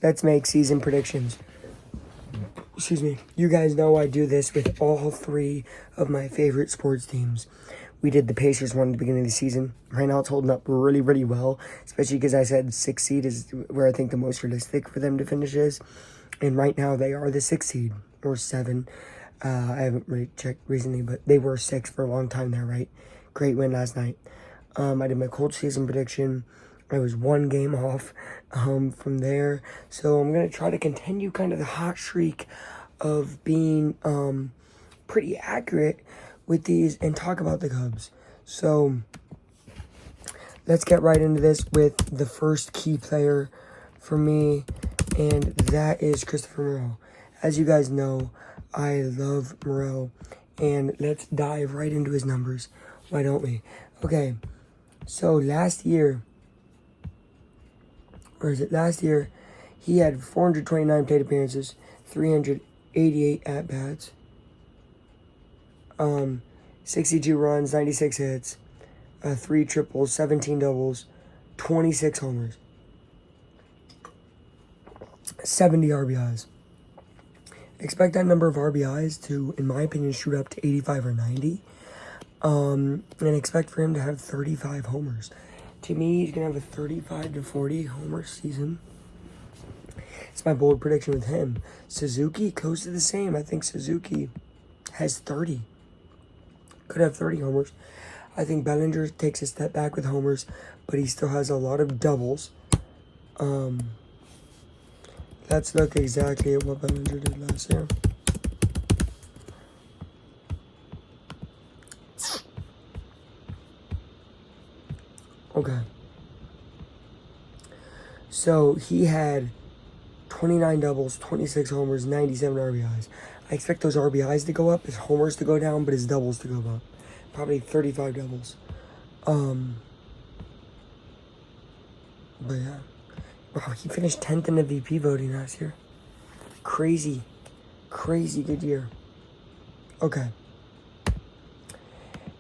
let's make season predictions. Excuse me. You guys know I do this with all three of my favorite sports teams. We did the Pacers one at the beginning of the season. Right now it's holding up really, really well, especially because I said 6th seed is where I think the most realistic for them to finish is. And right now they are the 6th seed, or 7. I haven't really checked recently, but they were 6 for a long time there, right? Great win last night. I did my Colts season prediction. I was 1 game off from there. So I'm going to try to continue kind of the hot streak of being pretty accurate with these and talk about the Cubs. So let's get right into this with the first key player for me, and that is Christopher Morel. As you guys know, I love Morel, and let's dive right into his numbers. Why don't we? Okay, so last year, he had 429 plate appearances, 388 at-bats, 62 runs, 96 hits, 3 triples, 17 doubles, 26 homers, 70 RBIs. Expect that number of RBIs to, in my opinion, shoot up to 85 or 90. And expect for him to have 35 homers. To me, he's going to have a 35 to 40 homer season. It's my bold prediction with him. Suzuki, close to the same. I think Suzuki has 30. Could have 30 homers. I think Bellinger takes a step back with homers, but he still has a lot of doubles. Let's look exactly at what Bellinger did last year. Okay. So he had 29 doubles, 26 homers, 97 RBIs. I expect those RBIs to go up, his homers to go down, but his doubles to go up. Probably 35 doubles. But yeah. Wow, he finished 10th in the VP voting last year. Crazy good year. Okay.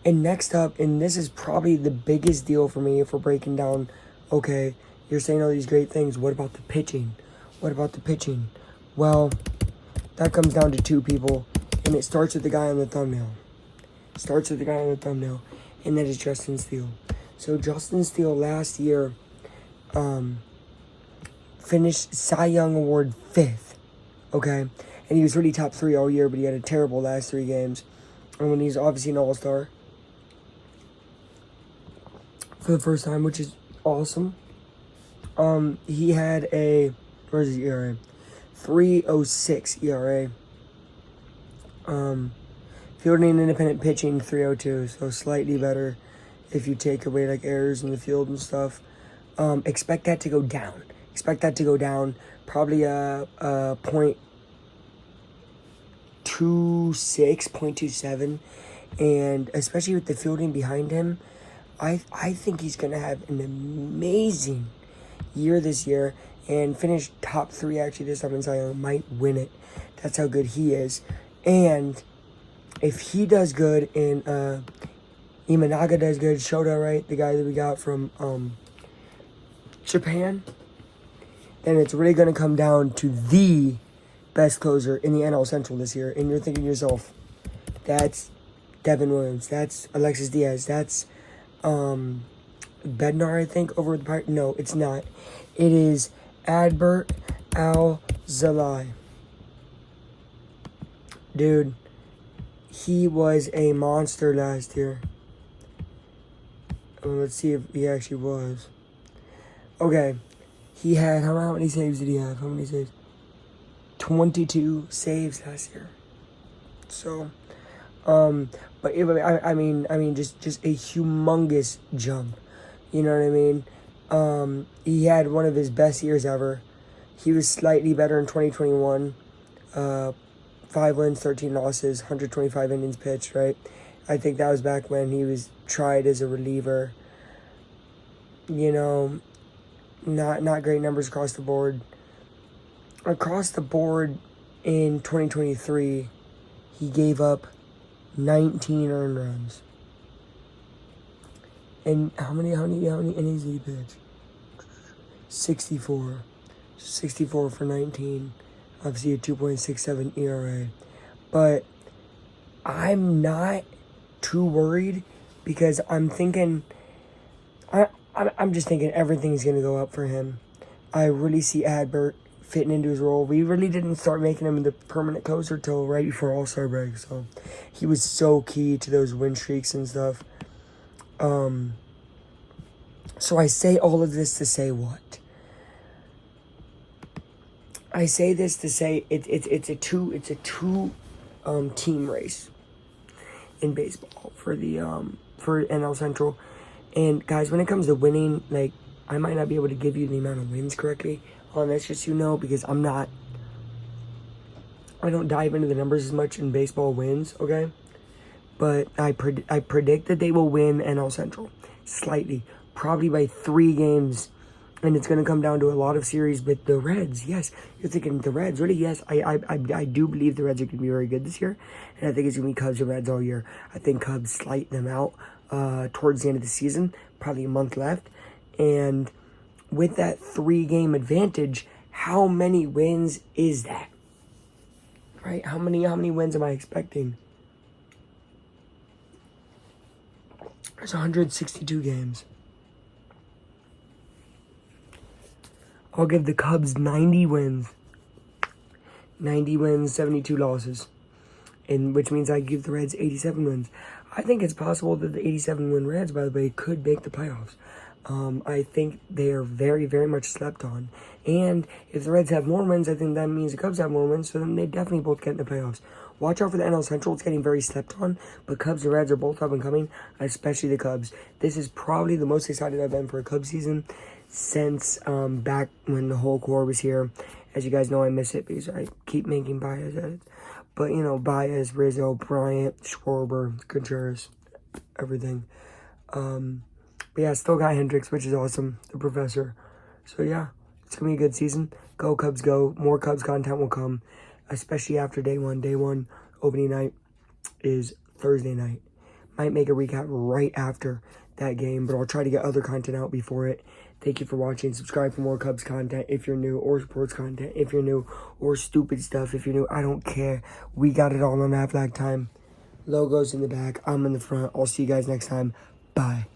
And next up, and this is probably the biggest deal for me if we're breaking down, okay, you're saying all these great things. What about the pitching? Well, that comes down to 2 people, and it starts with the guy on the thumbnail. And that is Justin Steele. So Justin Steele last year finished Cy Young Award 5th, okay? And he was really top 3 all year, but he had a terrible last 3 games. And when he's obviously an all-star for the first time, which is awesome. He had a, where's his ERA? 3.06 ERA. Fielding and independent pitching 3.02, so slightly better if you take away like errors in the field and stuff. Expect that to go down. Probably a 0.26, 0.27, and especially with the fielding behind him, I think he's gonna have an amazing year this year and finish top 3 actually this time in Cy Young. Might win it. That's how good he is. And if he does good and Imanaga does good, Shota, right, the guy that we got from Japan, then it's really going to come down to the best closer in the NL Central this year. And you're thinking to yourself, that's Devin Williams, that's Alexis Diaz, that's Bednar, I think, over the part. No, it's not. It is Adbert Alzolay. Dude, he was a monster last year. Let's see if he actually was. Okay, he had, how many saves did he have? 22 saves last year. So, but I mean, just a humongous jump. You know what I mean? He had one of his best years ever. He was slightly better in 2021. 5 wins, 13 losses, 125 innings pitched, right? I think that was back when he was tried as a reliever. You know, not great numbers across the board. Across the board in 2023, he gave up 19 earned runs. And how many innings did he pitch? 64. 64 for 19. Obviously a 2.67 ERA. But I'm not too worried because I'm thinking, I'm just thinking everything's going to go up for him. I really see Adbert fitting into his role. We really didn't start making him the permanent closer till right before All-Star break. So he was so key to those win streaks and stuff. So I say all of this to say what? I say this to say it's a two team race in baseball for the for NL Central. And guys, when it comes to winning, like, I might not be able to give you the amount of wins correctly on this, just so you know, because I don't dive into the numbers as much in baseball wins, okay? But I predict that they will win NL Central slightly, probably by 3 games. And it's going to come down to a lot of series with the Reds. Yes, you're thinking the Reds. Really, yes. I do believe the Reds are going to be very good this year. And I think it's going to be Cubs and Reds all year. I think Cubs slight them out towards the end of the season. Probably a month left. And with that 3-game advantage, how many wins is that? Right? How many wins am I expecting? There's 162 games. I'll give the Cubs 90 wins. 90 wins, 72 losses. And which means I give the Reds 87 wins. I think it's possible that the 87-win Reds, by the way, could make the playoffs. I think they are very, very much slept on. And if the Reds have more wins, I think that means the Cubs have more wins, so then they definitely both get in the playoffs. Watch out for the NL Central. It's getting very slept on, but Cubs and Reds are both up and coming, especially the Cubs. This is probably the most excited I've been for a Cubs season since back when the whole core was here. As you guys know, I miss it because I keep making Baez edits. But, you know, Baez, Rizzo, Bryant, Schwarber, Contreras, everything. But yeah, still got Hendricks, which is awesome. The professor. So yeah, it's going to be a good season. Go Cubs, go. More Cubs content will come, especially after day one. Day one, opening night, is Thursday night. Might make a recap right after that game, but I'll try to get other content out before it. Thank you for watching. Subscribe for more Cubs content if you're new, or sports content if you're new, or stupid stuff if you're new. I don't care. We got it all on Aflac time. Logos in the back. I'm in the front. I'll see you guys next time. Bye.